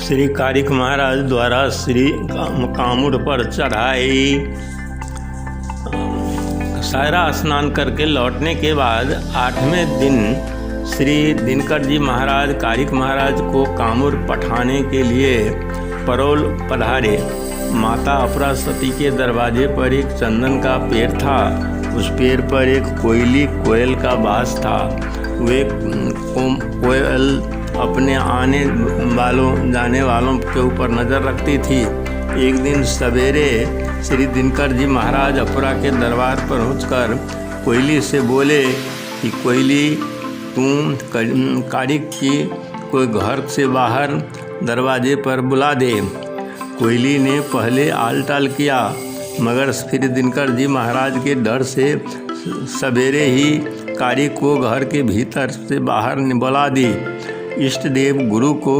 श्री कारिक महाराज द्वारा श्री कामुड़ पर चढ़ाई। सायरा स्नान करके लौटने के बाद 8वें दिन श्री दिनकर जी महाराज कारिक महाराज को कामुड़ पठाने के लिए परौल पधारे। माता अपरा सती के दरवाजे पर एक चंदन का पेड़ था। उस पेड़ पर एक कोयल का बास था। वे कोयल अपने आने वालों जाने वालों के ऊपर नज़र रखती थी। एक दिन सवेरे श्री दिनकर जी महाराज अपरा के दरबार पर पहुंचकर कोयली से बोले कि कोयली, तुम कारिक की कोई घर से बाहर दरवाजे पर बुला दे। कोयली ने पहले आल टाल किया, मगर फिर दिनकर जी महाराज के डर से सवेरे ही कारिक को घर के भीतर से बाहर बुला दी। इष्ट देव गुरु को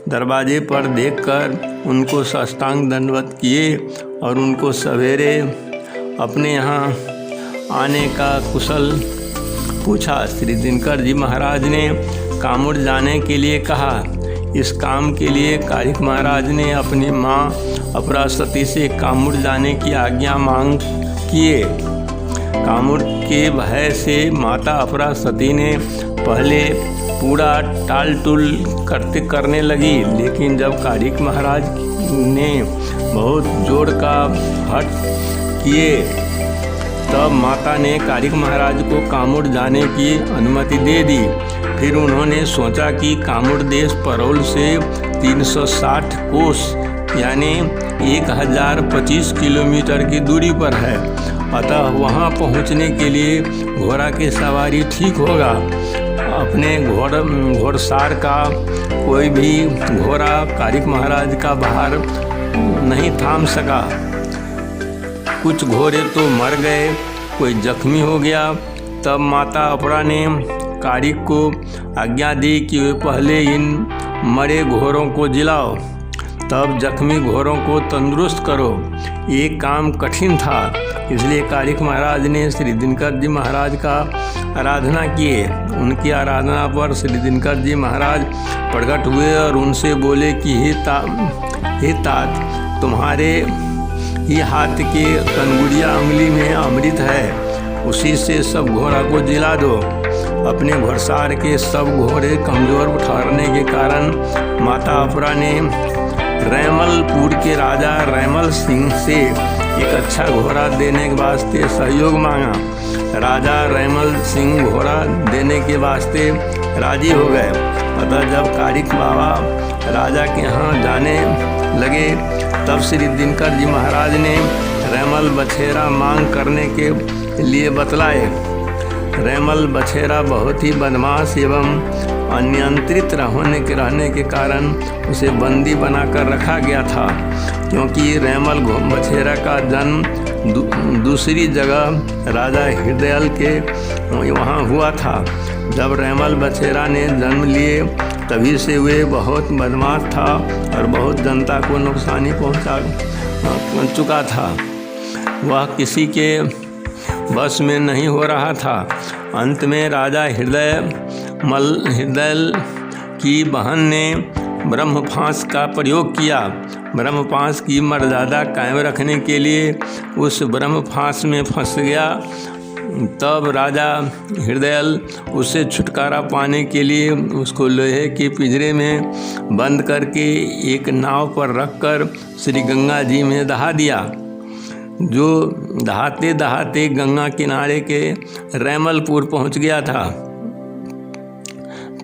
दरवाजे पर देखकर उनको साष्टांग दंडवत किए और उनको सवेरे अपने यहाँ आने का कुशल पूछा। श्री दिनकर जी महाराज ने कामुड़ जाने के लिए कहा। इस काम के लिए कारिक महाराज ने अपनी माँ अपरा सती से कामुड़ जाने की आज्ञा मांग किए। कामुड़ के भय से माता अपरा सती ने पहले पूरा टाल टूल करने लगी, लेकिन जब कारिक महाराज ने बहुत जोर का हट किए तब माता ने कारिक महाराज को कामुड़ जाने की अनुमति दे दी। फिर उन्होंने सोचा कि कामुड़ देश परौल से 360 कोस यानी 1025 किलोमीटर की दूरी पर है, अतः वहां पहुंचने के लिए घोड़ा की सवारी ठीक होगा। अपने घोड़सार का कोई भी घोड़ा कारिक महाराज का बाहर नहीं थाम सका। कुछ घोड़े तो मर गए, कोई जख्मी हो गया। तब माता अपरा ने कारिक को आज्ञा दी कि वे पहले इन मरे घोड़ों को जिलाओ, तब जख्मी घोड़ों को तंदुरुस्त करो। ये काम कठिन था, इसलिए कारिक महाराज ने श्री दिनकर जी महाराज का आराधना किए। उनकी आराधना पर श्री दिनकर जी महाराज प्रकट हुए और उनसे बोले कि हे तात, तुम्हारे ही हाथ के कनगुड़िया उंगली में अमृत है, उसी से सब घोड़ा को जिला दो। अपने घोड़सार के सब घोड़े कमजोर ठहरने के कारण माता अपरा ने रैमलपुर के राजा रैमल सिंह से एक अच्छा घोड़ा देने के वास्ते सहयोग मांगा। राजा रैमल सिंह घोड़ा देने के वास्ते राजी हो गए। अतः जब कारिक बाबा राजा के यहाँ जाने लगे तब श्री दिनकर जी महाराज ने रैमल बछेरा मांग करने के लिए बतलाए। रैमल बछेरा बहुत ही बदमाश एवं अनियंत्रित रहने के कारण उसे बंदी बनाकर रखा गया था, क्योंकि रैमल बछेरा का जन्म दूसरी जगह राजा हृदयल के वहाँ हुआ था। जब रैमल बछेरा ने जन्म लिए तभी से वे बहुत बदमाश था और बहुत जनता को नुकसानी पहुँचा चुका था। वह किसी के बस में नहीं हो रहा था। अंत में राजा हृदयल की बहन ने ब्रह्मफांस का प्रयोग किया। ब्रह्मफांस की मर्यादा कायम रखने के लिए उस ब्रह्मफांस में फंस गया। तब राजा हृदयल उससे छुटकारा पाने के लिए उसको लोहे के पिंजरे में बंद करके एक नाव पर रखकर श्री गंगा जी में दहा दिया, जो दहाते दहाते गंगा किनारे के रैमलपुर पहुंच गया था।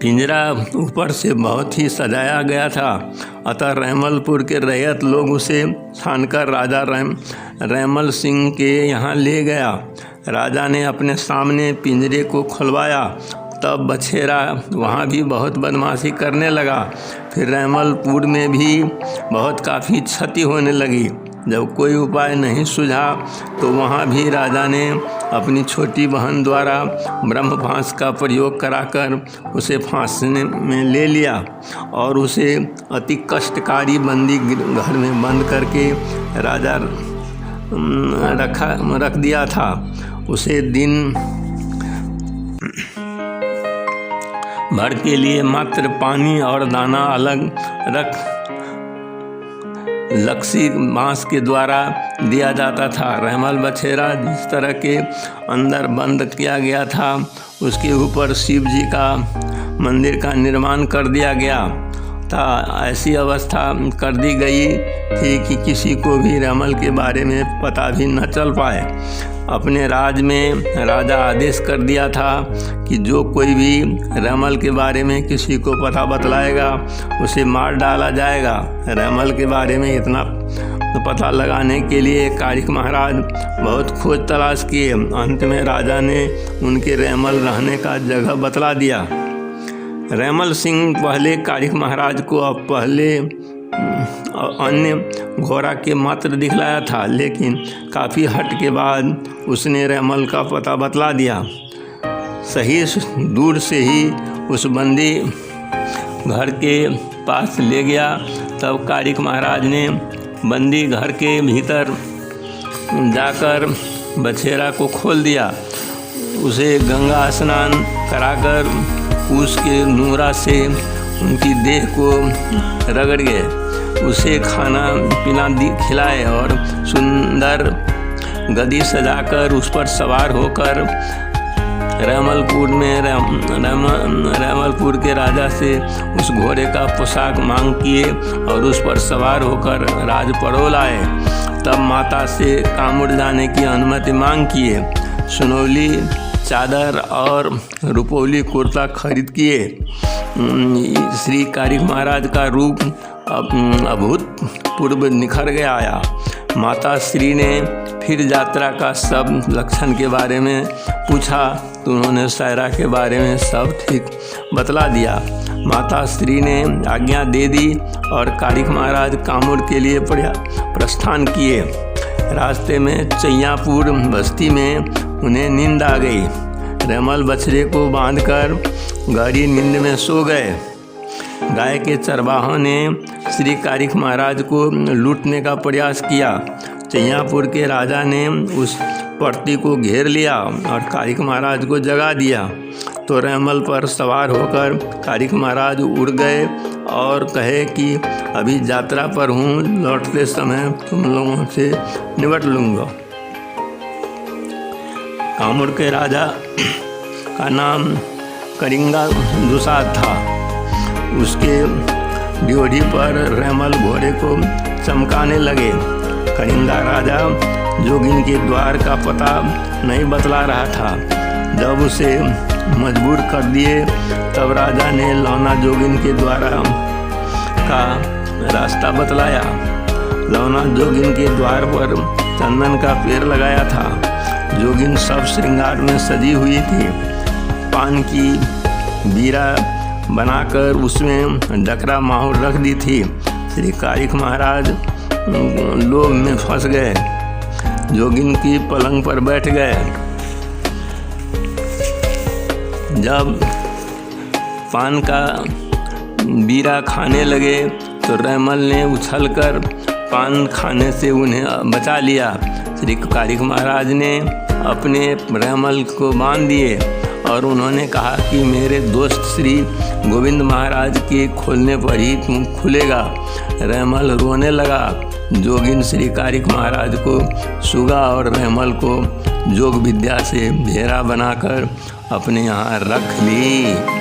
पिंजरा ऊपर से बहुत ही सजाया गया था, अतः रैमलपुर के रैयत लोग उसे छानकर राजा रैमल सिंह के यहाँ ले गया। राजा ने अपने सामने पिंजरे को खुलवाया, तब बछेरा वहाँ भी बहुत बदमाशी करने लगा। फिर रैमलपुर में भी बहुत काफ़ी क्षति होने लगी। जब कोई उपाय नहीं सूझा तो वहाँ भी राजा ने अपनी छोटी बहन द्वारा ब्रह्मफांस का प्रयोग कराकर उसे फांसने में ले लिया और उसे अति कष्टकारी बंदी घर में बंद करके राजा रख दिया था। उसे दिन भर के लिए मात्र पानी और दाना अलग रख लकसी बांस के द्वारा दिया जाता था। रहमल बछेरा जिस तरह के अंदर बंद किया गया था, उसके ऊपर शिव जी का मंदिर का निर्माण कर दिया गया था। ऐसी अवस्था कर दी गई थी कि किसी को भी रहमल के बारे में पता भी न चल पाए। अपने राज में राजा आदेश कर दिया था कि जो कोई भी रहमल के बारे में किसी को पता बतलाएगा उसे मार डाला जाएगा। रहमल के बारे में इतना पता लगाने के लिए कारिक महाराज बहुत खोज तलाश किए। अंत में राजा ने उनके रहमल रहने का जगह बतला दिया। रहमल सिंह पहले कारिक महाराज को अब पहले अन्य घोड़ा के मात्र दिखलाया था, लेकिन काफ़ी हट के बाद उसने रहमल का पता बतला दिया। सही दूर से ही उस बंदी घर के पास ले गया। तब कारिक महाराज ने बंदी घर के भीतर जाकर बछेरा को खोल दिया। उसे गंगा स्नान कराकर उसके नूरा से उनकी देह को रगड़ गए, उसे खाना पीना खिलाए और सुंदर गदी सजाकर उस पर सवार होकर रहमलपुर के राजा से उस घोड़े का पोशाक मांग किए और उस पर सवार होकर राजपरोल आए। तब माता से कामुड़ जाने की अनुमति मांग किए। सुनौली चादर और रुपौली कुर्ता खरीद किए। श्री कारिक महाराज का रूप अभूतपूर्व निखर गया आया। माता श्री ने फिर यात्रा का सब लक्षण के बारे में पूछा तो उन्होंने सायरा के बारे में सब ठीक बतला दिया। माता श्री ने आज्ञा दे दी और कारिक महाराज कामुड़ के लिए प्रस्थान किए। रास्ते में चैयापुर बस्ती में उन्हें नींद आ गई। रहमल बछड़े को बांधकर गहरी नींद में सो गए। गाय के चरवाहों ने श्री कारिक महाराज को लूटने का प्रयास किया। चैयापुर के राजा ने उस पर्ती को घेर लिया और कारिक महाराज को जगा दिया। तो रहमल पर सवार होकर कारिक महाराज उड़ गए और कहे कि अभी यात्रा पर हूँ, लौटते समय तुम लोगों से निपट लूँगा। कामुड़ के राजा का नाम करिंगा दुसाद था। उसके ड्योढ़ी पर रहमल घोड़े को चमकाने लगे। करिंगा राजा जोगिन के द्वार का पता नहीं बतला रहा था। जब उसे मजबूर कर दिए तब राजा ने लौना जोगिन के द्वारा का रास्ता बतलाया। लौना जोगिन के द्वार पर चंदन का पेड़ लगाया था। जोगिन सब श्रृंगार में सजी हुई थी। पान की बीरा बनाकर उसमें डकरा माहौल रख दी थी। श्री कारिक महाराज लोभ में फंस गए। जोगिन की पलंग पर बैठ गए। जब पान का बीरा खाने लगे तो रहमल ने उछलकर पान खाने से उन्हें बचा लिया। श्री कारिक महाराज ने अपने रहमल को बांध दिए और उन्होंने कहा कि मेरे दोस्त श्री गोविंद महाराज के खोलने पर ही तुम खुलेगा। रहमल रोने लगा। जोगिन श्री कारिक महाराज को सुगा और रहमल को जोग विद्या से भेड़ा बनाकर अपने यहाँ रख ली।